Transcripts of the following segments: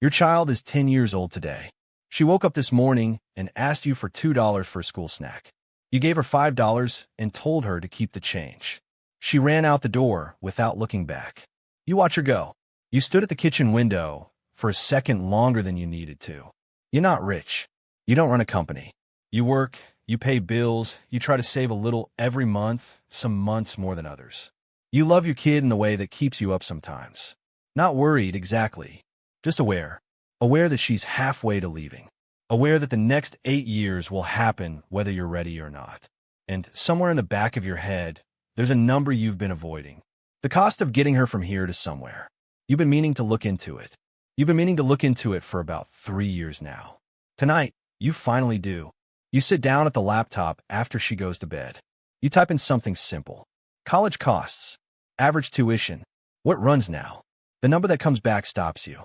Your child is 10 years old today. She woke up this morning and asked you for $2 for a school snack. You gave her $5 and told her to keep the change. She ran out the door without looking back. You watch her go. You stood at the kitchen window for a second longer than you needed to. You're not rich. You don't run a company. You work, you pay bills, you try to save a little every month, some months more than others. You love your kid in the way that keeps you up sometimes. Not worried exactly, just aware. Aware that she's halfway to leaving. Aware that the next 8 years will happen whether you're ready or not. And somewhere in the back of your head, there's a number you've been avoiding. The cost of getting her from here to somewhere. You've been meaning to look into it. You've been meaning to look into it for about 3 years now. Tonight, you finally do. You sit down at the laptop after she goes to bed. You type in something simple. College costs. Average tuition. What runs now? The number that comes back stops you.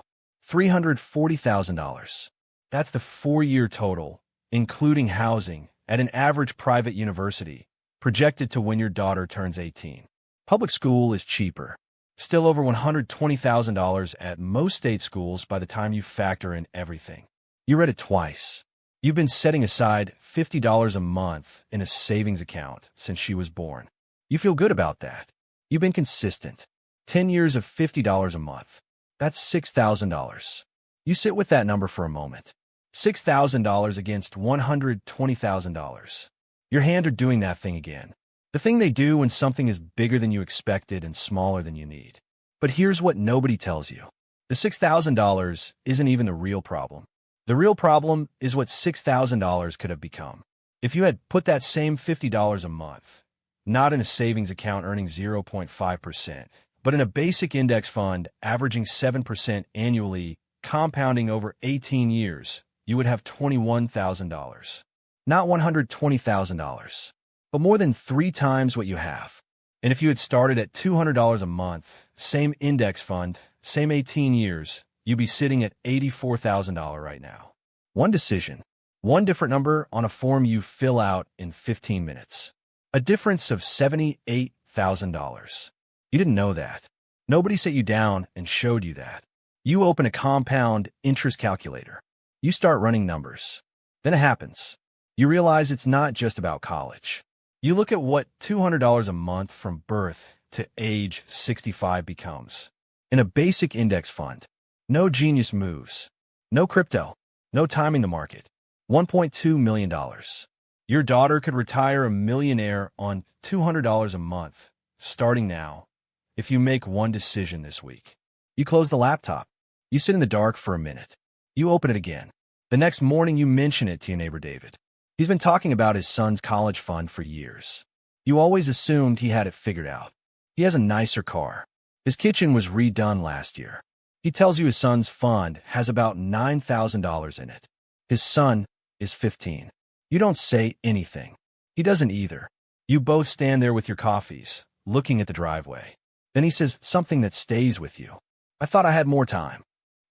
$340,000. That's the 4-year total, including housing, at an average private university, projected to when your daughter turns 18. Public school is cheaper. Still over $120,000 at most state schools by the time you factor in everything. You read it twice. You've been setting aside $50 a month in a savings account since she was born. You feel good about that. You've been consistent. 10 years of $50 a month. That's $6,000. You sit with that number for a moment. $6,000 against $120,000. Your hands are doing that thing again. The thing they do when something is bigger than you expected and smaller than you need. But here's what nobody tells you. The $6,000 isn't even the real problem. The real problem is what $6,000 could have become. If you had put that same $50 a month, not in a savings account earning 0.5%, but in a basic index fund averaging 7% annually, compounding over 18 years, you would have $21,000. Not $120,000, but more than 3 times what you have. And if you had started at $200 a month, same index fund, same 18 years, you'd be sitting at $84,000 right now. One decision, one different number on a form you fill out in 15 minutes. A difference of $78,000. You didn't know that. Nobody sat you down and showed you that. You open a compound interest calculator. You start running numbers. Then it happens. You realize it's not just about college. You look at what $200 a month from birth to age 65 becomes. In a basic index fund, no genius moves, no crypto, no timing the market. $1.2 million. Your daughter could retire a millionaire on $200 a month, starting now, if you make one decision this week. You close the laptop. You sit in the dark for a minute. You open it again. The next morning you mention it to your neighbor David. He's been talking about his son's college fund for years. You always assumed he had it figured out. He has a nicer car. His kitchen was redone last year. He tells you his son's fund has about $9,000 in it. His son is 15. You don't say anything. He doesn't either. You both stand there with your coffees, looking at the driveway. Then he says something that stays with you. I thought I had more time.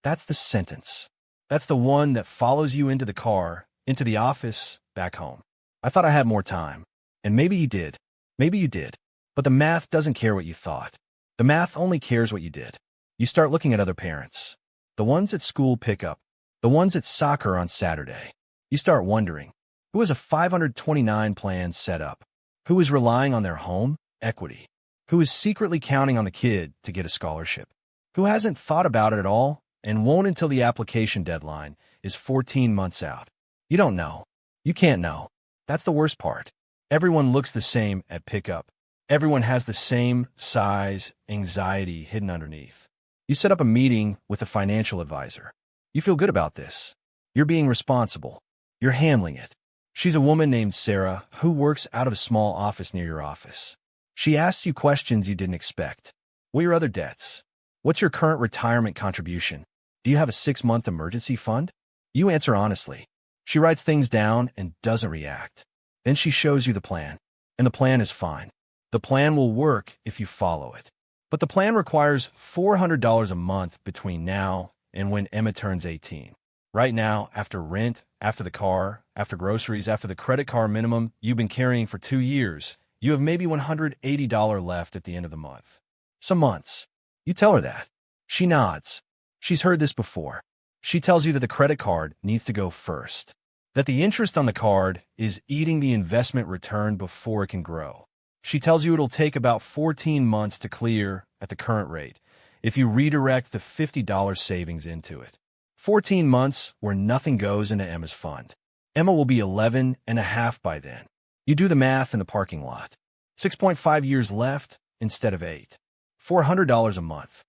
That's the sentence. That's the one that follows you into the car, into the office, back home. I thought I had more time. And maybe you did. Maybe you did. But the math doesn't care what you thought. The math only cares what you did. You start looking at other parents. The ones at school pickup. The ones at soccer on Saturday. You start wondering, who has a 529 plan set up? Who is relying on their home equity? Who is secretly counting on the kid to get a scholarship? Who hasn't thought about it at all and won't until the application deadline is 14 months out? You don't know. You can't know. That's the worst part. Everyone looks the same at pickup. Everyone has the same size anxiety hidden underneath. You set up a meeting with a financial advisor. You feel good about this. You're being responsible. You're handling it. She's a woman named Sarah who works out of a small office near your office. She asks you questions you didn't expect. What are your other debts? What's your current retirement contribution? Do you have a 6-month emergency fund? You answer honestly. She writes things down and doesn't react. Then she shows you the plan. And the plan is fine. The plan will work if you follow it. But the plan requires $400 a month between now and when Emma turns 18. Right now, after rent, after the car, after groceries, after the credit card minimum you've been carrying for 2 years, you have maybe $180 left at the end of the month. Some months. You tell her that. She nods. She's heard this before. She tells you that the credit card needs to go first, that the interest on the card is eating the investment return before it can grow. She tells you it'll take about 14 months to clear at the current rate if you redirect the $50 savings into it. 14 months where nothing goes into Emma's fund. Emma will be 11 and a half by then. You do the math in the parking lot. 6.5 years left instead of 8. $400 a month.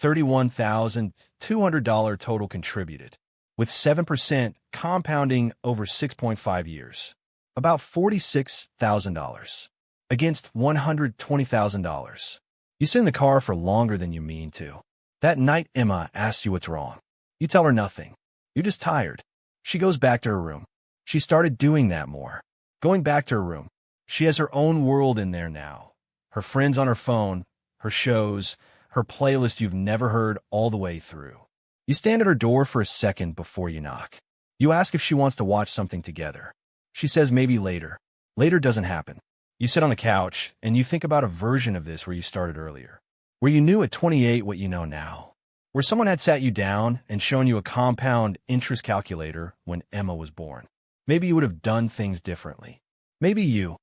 $31,200 total contributed, with 7% compounding over 6.5 years. About $46,000 against $120,000. You sit in the car for longer than you mean to. That night, Emma asks you what's wrong. You tell her nothing. You're just tired. She goes back to her room. She started doing that more. Going back to her room. She has her own world in there now. Her friends on her phone, her shows, her playlist you've never heard all the way through. You stand at her door for a second before you knock. You ask if she wants to watch something together. She says maybe later. Later doesn't happen. You sit on the couch, and you think about a version of this where you started earlier, where you knew at 28 what you know now, where someone had sat you down and shown you a compound interest calculator when Emma was born. Maybe you would have done things differently. Maybe you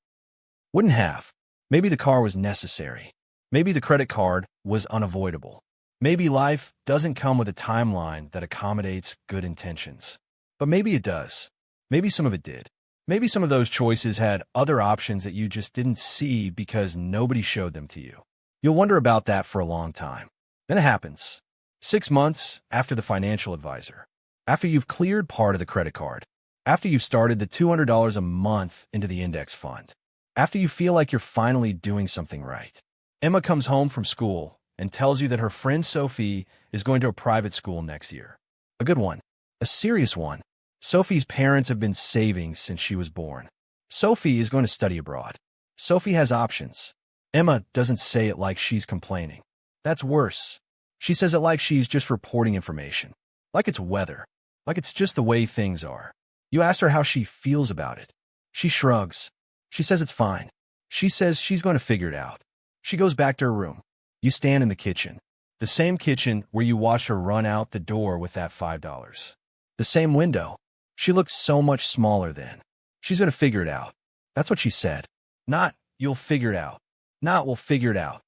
wouldn't have. Maybe the car was necessary. Maybe the credit card was unavoidable. Maybe life doesn't come with a timeline that accommodates good intentions. But maybe it does. Maybe some of it did. Maybe some of those choices had other options that you just didn't see because nobody showed them to you. You'll wonder about that for a long time. Then it happens. 6 months after the financial advisor. After you've cleared part of the credit card. After you've started the $200 a month into the index fund. After you feel like you're finally doing something right. Emma comes home from school and tells you that her friend Sophie is going to a private school next year. A good one. A serious one. Sophie's parents have been saving since she was born. Sophie is going to study abroad. Sophie has options. Emma doesn't say it like she's complaining. That's worse. She says it like she's just reporting information. Like it's weather. Like it's just the way things are. You ask her how she feels about it. She shrugs. She says it's fine. She says she's going to figure it out. She goes back to her room. You stand in the kitchen. The same kitchen where you watched her run out the door with that $5. The same window. She looked so much smaller then. She's going to figure it out. That's what she said. Not, you'll figure it out. Not, we'll figure it out.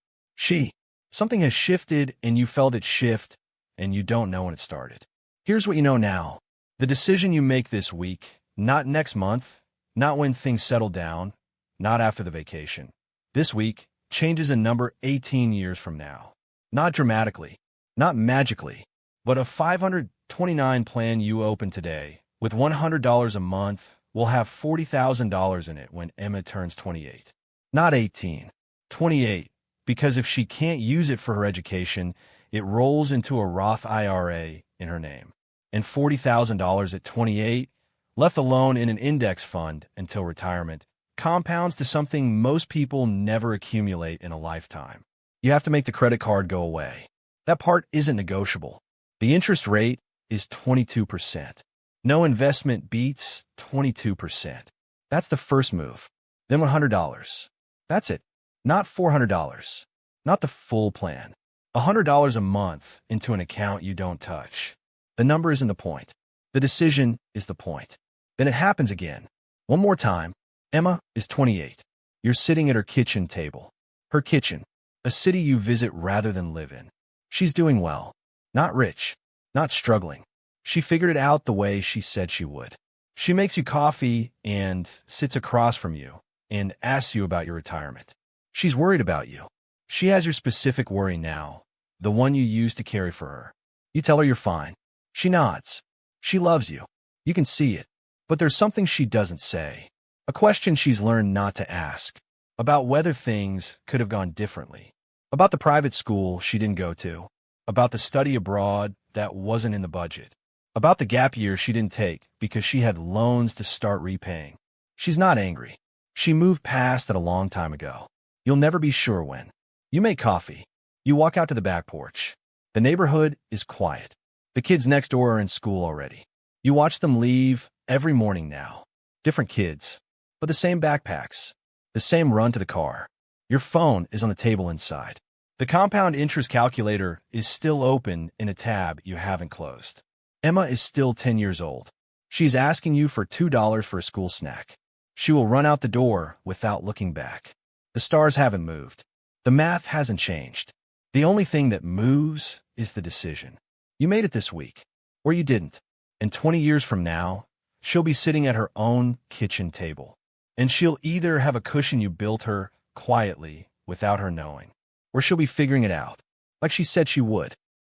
Something has shifted and you felt it shift and you don't know when it started. Here's what you know now. The decision you make this week, not next month, not when things settle down, not after the vacation. This week, changes a number 18 years from now. Not dramatically, not magically, but a $529 plan you open today with $100 a month will have $40,000 in it when Emma turns 28. Not 18, 28, because if she can't use it for her education, it rolls into a Roth IRA in her name. And $40,000 at 28, left alone in an index fund until retirement, compounds to something most people never accumulate in a lifetime. You have to make the credit card go away. That part isn't negotiable. The interest rate is 22%. No investment beats 22%. That's the first move. Then $100. That's it. Not $400. Not the full plan. $100 a month into an account you don't touch. The number isn't the point. The decision is the point. Then it happens again. One more time. Emma is 28. You're sitting at her kitchen table. Her kitchen. A city you visit rather than live in. She's doing well. Not rich. Not struggling. She figured it out the way she said she would. She makes you coffee and sits across from you and asks you about your retirement. She's worried about you. She has your specific worry now, the one you used to carry for her. You tell her you're fine. She nods. She loves you. You can see it. But there's something she doesn't say. A question she's learned not to ask. About whether things could have gone differently. About the private school she didn't go to. About the study abroad that wasn't in the budget. About the gap year she didn't take because she had loans to start repaying. She's not angry. She moved past it a long time ago. You'll never be sure when. You make coffee. You walk out to the back porch. The neighborhood is quiet. The kids next door are in school already. You watch them leave every morning now. Different kids, but the same backpacks. The same run to the car. Your phone is on the table inside. The compound interest calculator is still open in a tab you haven't closed. Emma is still 10 years old. She's asking you for $2 for a school snack. She will run out the door without looking back. The stars haven't moved. The math hasn't changed. The only thing that moves is the decision. You made it this week, or you didn't. And 20 years from now, she'll be sitting at her own kitchen table. And she'll either have a cushion you built her quietly without her knowing, or she'll be figuring it out, like she said she would.